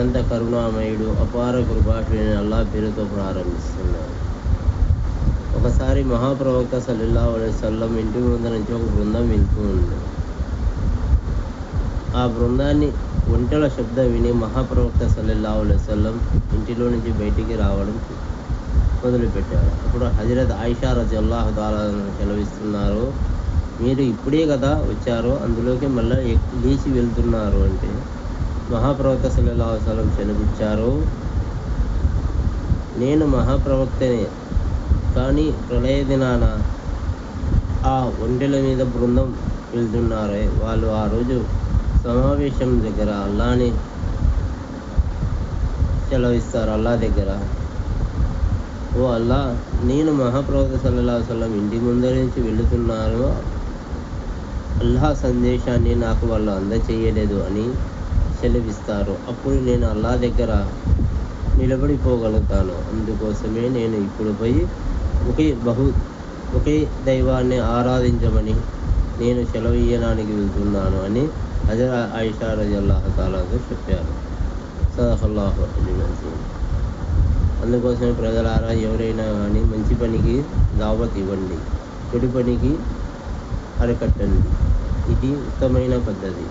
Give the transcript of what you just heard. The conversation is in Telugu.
అనంత కరుణామయుడు అపార కృపాశీలుడైన అల్లాహ్ పేరుతో ప్రారంభిస్తున్నాను. ఒకసారి మహాప్రవక్త సల్లల్లాహు అలైహి వసల్లం ఇంటి ముందు నుంచి ఒక బృందం వెళ్తూ ఉంది. ఆ బృందాన్ని ఒంటెల శబ్దం విని మహాప్రవక్త సల్లల్లాహు అలైహి వసల్లం ఇంటిలో నుంచి బయటికి రావడం మొదలుపెట్టారు. అప్పుడు హజరత్ ఆయిషా రజియల్లాహు తాలా సెలవిస్తున్నారు, మీరు ఇప్పుడే కదా వచ్చారో అందులోకి మళ్ళీ లేచి వెళ్తున్నారు అంటే మహాప్రవక్త సల్లల్లాహు అలైహి వసల్లం సెలవిచ్చారు, నేను మహాప్రవక్తనే, కానీ ప్రళయ దినాన ఆ ఒంటెల మీద బృందం వెళ్తున్నారే వాళ్ళు ఆ రోజు సమావేశం దగ్గర అల్లాని సెలవిస్తారు. అల్లా దగ్గర, ఓ అల్లా, నేను మహాప్రవక్త సల్లల్లాహు అలైహి వసల్లం ఇంటి ముందర నుంచి వెళుతున్నాను, అల్లాహ్ సందేశాన్ని నాకు వాళ్ళు అందచేయలేదు అని సెలవిస్తారు. అప్పుడు నేను అల్లా దగ్గర నిలబడిపోగలుగుతాను. అందుకోసమే నేను ఇప్పుడు పోయి ఒకే దైవాన్ని ఆరాధించమని నేను సెలవు ఇయ్యడానికి వెళ్తున్నాను అని హజరత్ ఆయిషా రజియల్లాహు తాలాకు చెప్పారు. సదఖల్లాహు అల్ అజీమ్. అందుకోసమే ప్రజలారా, ఎవరైనా కానీ మంచి పనికి దావత్ ఇవ్వండి, చెడు పనికి అరికట్టండి. ఇది ఉత్తమమైన పద్ధతి.